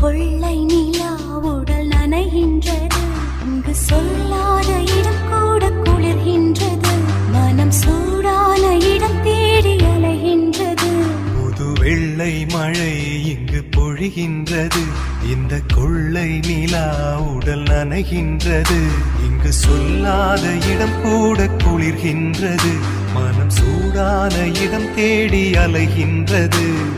கொள்ளை நிலா உடல் நனைகின்றது. இங்கு சொல்லாத இடம் கூட குளிர்கின்றது. மனம் சூடான இடம் தேடி அலைகின்றது. புது வெள்ளை மழை இங்கு பொழிகின்றது. இந்த கொள்ளை நிலா உடல் நனைகின்றது. இங்கு சொல்லாத இடம் கூட குளிர்கின்றது. மனம் சூடான இடம் தேடி அலைகின்றது.